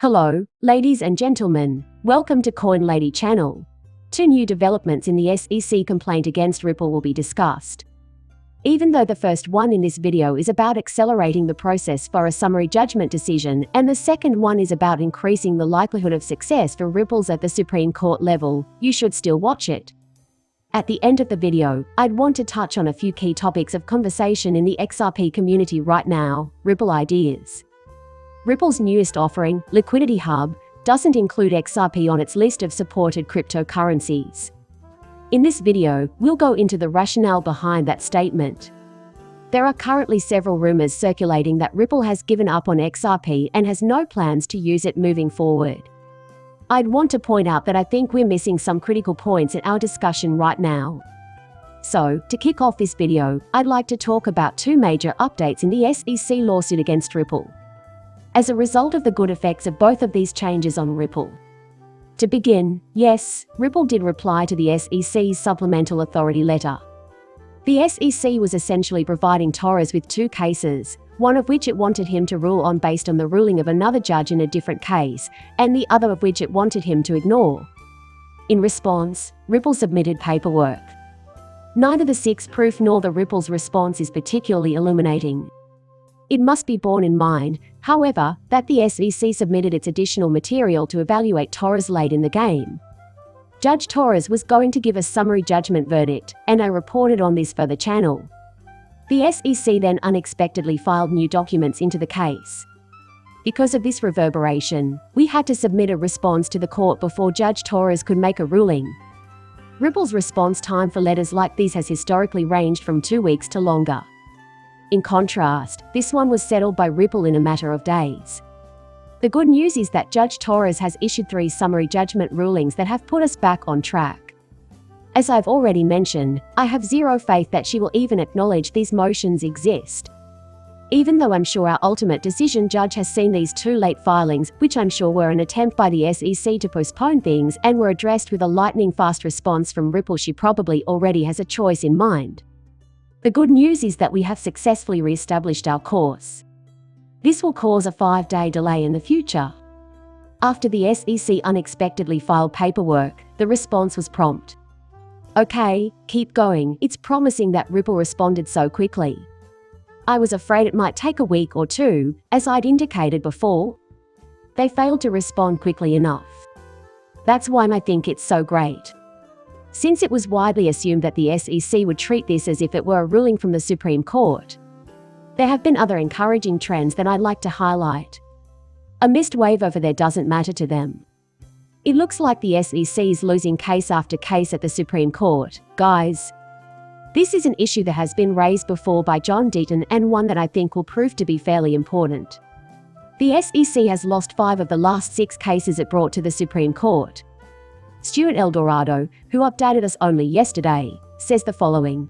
Hello, ladies and gentlemen. Welcome to Coin Lady channel. Two new developments in the SEC complaint against Ripple will be discussed. Even though the first one in this video is about accelerating the process for a summary judgment decision, and the second one is about increasing the likelihood of success for Ripples at the Supreme Court level, you should still watch it. At the end of the video, I'd want to touch on a few key topics of conversation in the XRP community right now. Ripple ideas. Ripple's newest offering, Liquidity Hub, doesn't include XRP on its list of supported cryptocurrencies. In this video, we'll go into the rationale behind that statement. There are currently several rumors circulating that Ripple has given up on XRP and has no plans to use it moving forward. I'd want to point out that I think we're missing some critical points in our discussion right now. So, to kick off this video, I'd like to talk about two major updates in the SEC lawsuit against Ripple, as a result of the good effects of both of these changes on Ripple. To begin, yes, Ripple did reply to the SEC's supplemental authority letter. The SEC was essentially providing Torres with two cases, one of which it wanted him to rule on based on the ruling of another judge in a different case, and the other of which it wanted him to ignore. In response, Ripple submitted paperwork. Neither the 6 proof nor the Ripple's response is particularly illuminating. It must be borne in mind, however, that the SEC submitted its additional material to evaluate Torres late in the game. Judge Torres was going to give a summary judgment verdict, and I reported on this for the channel. The SEC then unexpectedly filed new documents into the case. Because of this reverberation, we had to submit a response to the court before Judge Torres could make a ruling. Ripple's response time for letters like these has historically ranged from 2 weeks to longer. In contrast, this one was settled by Ripple in a matter of days. The good news is that Judge Torres has issued 3 summary judgment rulings that have put us back on track. As I've already mentioned, I have zero faith that she will even acknowledge these motions exist. Even though I'm sure our ultimate decision judge has seen these 2 late filings, which I'm sure were an attempt by the SEC to postpone things and were addressed with a lightning-fast response from Ripple, she probably already has a choice in mind. The good news is that we have successfully re-established our course. This will cause a 5-day delay in the future. After the SEC unexpectedly filed paperwork, the response was prompt. Okay, keep going. It's promising that Ripple responded so quickly. I was afraid it might take a week or 2, as I'd indicated before. They failed to respond quickly enough. That's why I think it's so great. Since it was widely assumed that the SEC would treat this as if it were a ruling from the Supreme Court, there have been other encouraging trends that I'd like to highlight. A missed wave over there doesn't matter to them. It looks like the SEC is losing case after case at the Supreme Court, guys. This is an issue that has been raised before by John Deaton and one that I think will prove to be fairly important. The SEC has lost 5 of the last 6 cases it brought to the Supreme Court. Stuart Eldorado, who updated us only yesterday, says the following.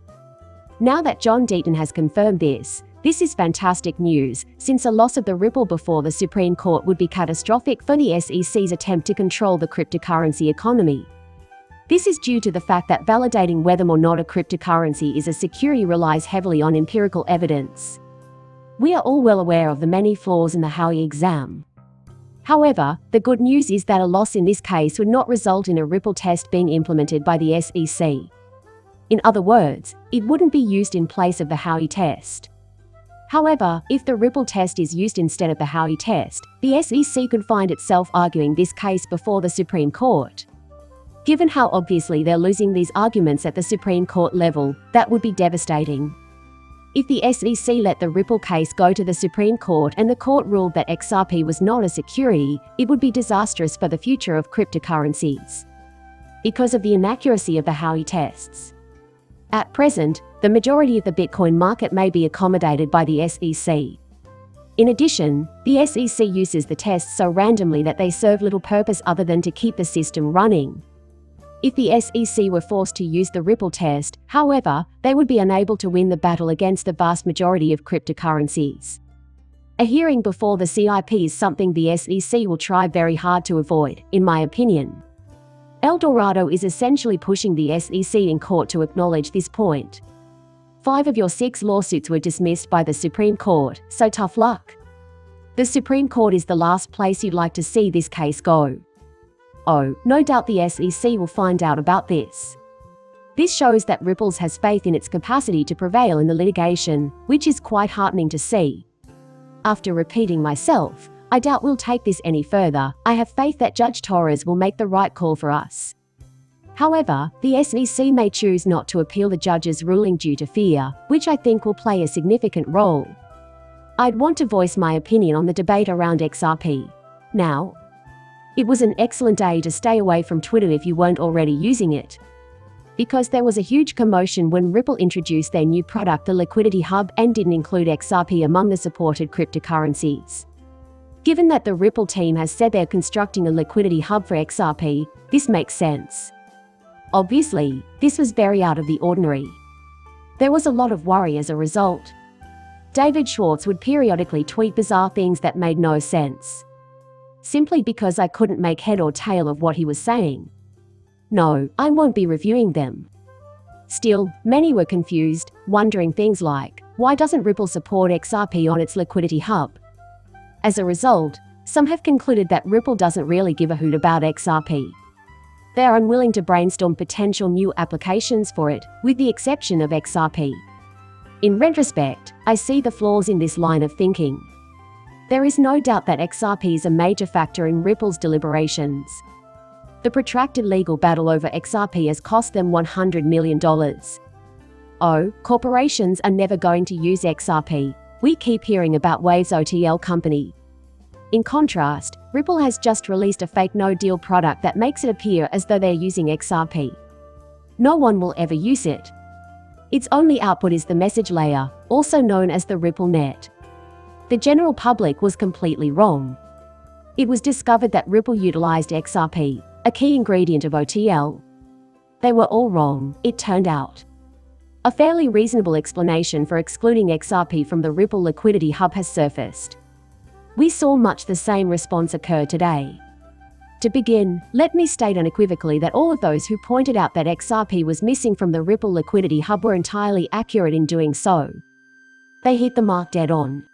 Now that John Deaton has confirmed this is fantastic news, since a loss of the Ripple before the Supreme Court would be catastrophic for the SEC's attempt to control the cryptocurrency economy. This is due to the fact that validating whether or not a cryptocurrency is a security relies heavily on empirical evidence. We are all well aware of the many flaws in the Howey exam. However, the good news is that a loss in this case would not result in a Ripple test being implemented by the SEC. In other words, it wouldn't be used in place of the Howey test. However, if the Ripple test is used instead of the Howey test, the SEC could find itself arguing this case before the Supreme Court. Given how obviously they're losing these arguments at the Supreme Court level, that would be devastating. If the SEC let the Ripple case go to the Supreme Court and the court ruled that XRP was not a security, it would be disastrous for the future of cryptocurrencies, because of the inaccuracy of the Howey tests. At present, the majority of the Bitcoin market may be accommodated by the SEC. In addition, the SEC uses the tests so randomly that they serve little purpose other than to keep the system running. If the SEC were forced to use the Ripple test, however, they would be unable to win the battle against the vast majority of cryptocurrencies. A hearing before the CIP is something the SEC will try very hard to avoid, in my opinion. Eldorado is essentially pushing the SEC in court to acknowledge this point. 5 of your 6 lawsuits were dismissed by the Supreme Court, so tough luck. The Supreme Court is the last place you'd like to see this case go. Oh, no doubt the SEC will find out about this. This shows that Ripple has faith in its capacity to prevail in the litigation, which is quite heartening to see. After repeating myself, I doubt we'll take this any further. I have faith that Judge Torres will make the right call for us. However, the SEC may choose not to appeal the judge's ruling due to fear, which I think will play a significant role. I'd want to voice my opinion on the debate around XRP. Now, it was an excellent day to stay away from Twitter if you weren't already using it, because there was a huge commotion when Ripple introduced their new product, the Liquidity Hub, and didn't include XRP among the supported cryptocurrencies. Given that the Ripple team has said they're constructing a Liquidity Hub for XRP, this makes sense. Obviously, this was very out of the ordinary. There was a lot of worry as a result. David Schwartz would periodically tweet bizarre things that made no sense, simply because I couldn't make head or tail of what he was saying. No, I won't be reviewing them. Still, many were confused, wondering things like, why doesn't Ripple support XRP on its Liquidity Hub? As a result, some have concluded that Ripple doesn't really give a hoot about XRP. They are unwilling to brainstorm potential new applications for it, with the exception of XRP. In retrospect, I see the flaws in this line of thinking. There is no doubt that XRP is a major factor in Ripple's deliberations. The protracted legal battle over XRP has cost them $100 million. Oh, corporations are never going to use XRP. We keep hearing about Wayy's OTL company. In contrast, Ripple has just released a fake no-deal product that makes it appear as though they're using XRP. No one will ever use it. Its only output is the message layer, also known as the Ripple net. The general public was completely wrong. It was discovered that Ripple utilized XRP, a key ingredient of OTL. They were all wrong, it turned out. A fairly reasonable explanation for excluding XRP from the Ripple Liquidity Hub has surfaced. We saw much the same response occur today. To begin, let me state unequivocally that all of those who pointed out that XRP was missing from the Ripple Liquidity Hub were entirely accurate in doing so. They hit the mark dead on.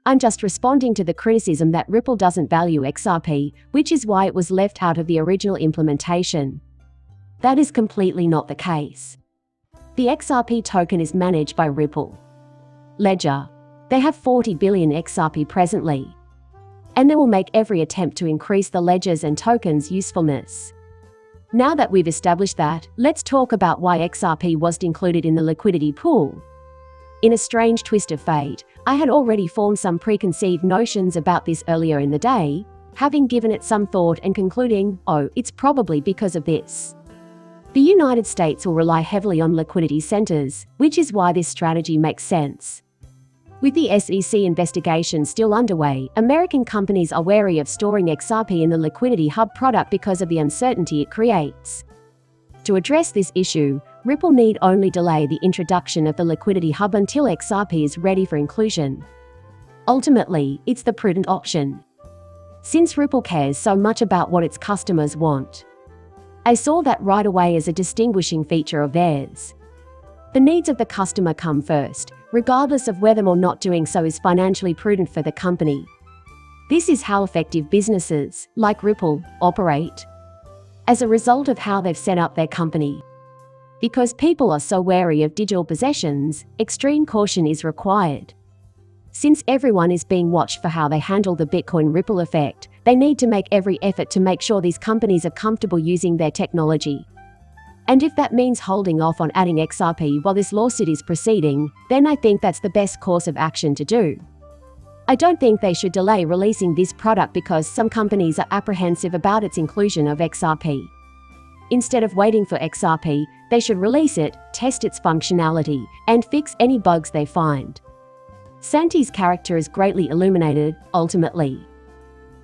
I'm just responding to the criticism that Ripple doesn't value XRP, which is why it was left out of the original implementation. That is completely not the case. The XRP token is managed by Ripple Ledger. They have 40 billion XRP presently, and they will make every attempt to increase the ledger's and tokens' usefulness. Now that we've established that, let's talk about why XRP wasn't included in the liquidity pool. In a strange twist of fate, I had already formed some preconceived notions about this earlier in the day, having given it some thought and concluding, oh, it's probably because of this. The United States will rely heavily on liquidity centers, which is why this strategy makes sense. With the SEC investigation still underway, American companies are wary of storing XRP in the Liquidity Hub product because of the uncertainty it creates. To address this issue, Ripple need only delay the introduction of the Liquidity Hub until XRP is ready for inclusion. Ultimately, it's the prudent option, since Ripple cares so much about what its customers want. I saw that right away as a distinguishing feature of theirs. The needs of the customer come first, regardless of whether or not doing so is financially prudent for the company. This is how effective businesses, like Ripple, operate. As a result of how they've set up their company. Because people are so wary of digital possessions, extreme caution is required. Since everyone is being watched for how they handle the Bitcoin ripple effect, they need to make every effort to make sure these companies are comfortable using their technology. And if that means holding off on adding XRP while this lawsuit is proceeding, then I think that's the best course of action to do. I don't think they should delay releasing this product because some companies are apprehensive about its inclusion of XRP. Instead of waiting for XRP, they should release it, test its functionality, and fix any bugs they find. Santi's character is greatly illuminated, ultimately.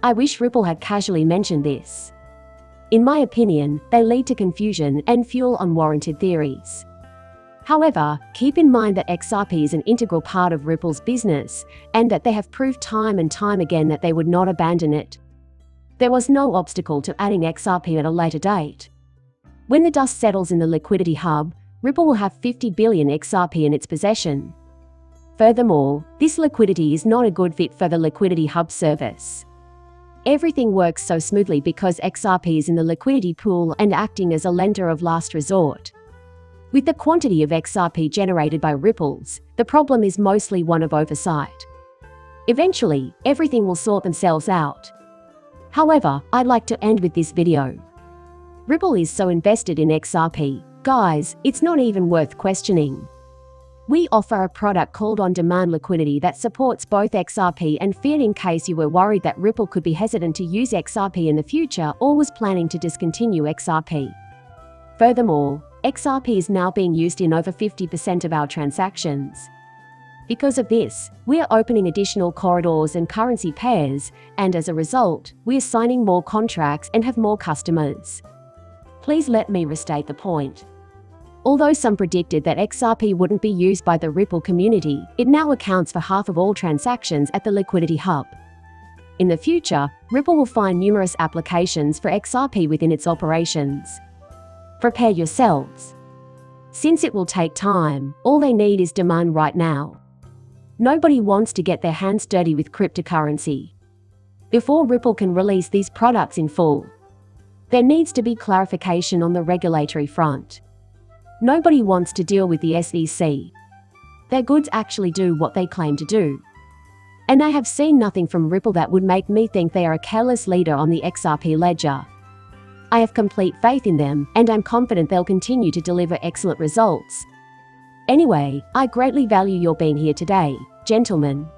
I wish Ripple had casually mentioned this. In my opinion, they lead to confusion and fuel unwarranted theories. However, keep in mind that XRP is an integral part of Ripple's business, and that they have proved time and time again that they would not abandon it. There was no obstacle to adding XRP at a later date. When the dust settles in the Liquidity Hub, Ripple will have 50 billion XRP in its possession. Furthermore, this liquidity is not a good fit for the liquidity hub service. Everything works so smoothly because XRP is in the liquidity pool and acting as a lender of last resort. With the quantity of XRP generated by ripples, the problem is mostly one of oversight. Eventually, everything will sort themselves out. However, I'd like to end with this video. Ripple is so invested in XRP. Guys, it's not even worth questioning. We offer a product called on-demand liquidity that supports both XRP and fiat in case you were worried that Ripple could be hesitant to use XRP in the future or was planning to discontinue XRP. Furthermore, XRP is now being used in over 50% of our transactions. Because of this, we are opening additional corridors and currency pairs, and as a result, we are signing more contracts and have more customers. Please let me restate the point. Although some predicted that XRP wouldn't be used by the Ripple community, it now accounts for half of all transactions at the liquidity hub. In the future, Ripple will find numerous applications for XRP within its operations. Prepare yourselves. Since it will take time, all they need is demand right now. Nobody wants to get their hands dirty with cryptocurrency. Before Ripple can release these products in full, there needs to be clarification on the regulatory front. Nobody wants to deal with the SEC. Their goods actually do what they claim to do. And I have seen nothing from Ripple that would make me think they are a careless leader on the XRP ledger. I have complete faith in them, and I'm confident they'll continue to deliver excellent results. Anyway, I greatly value your being here today, gentlemen.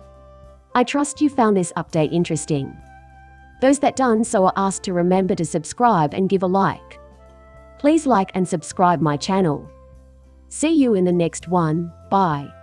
I trust you found this update interesting. Those that done so are asked to remember to subscribe and give a like. Please like and subscribe my channel. See you in the next one. Bye.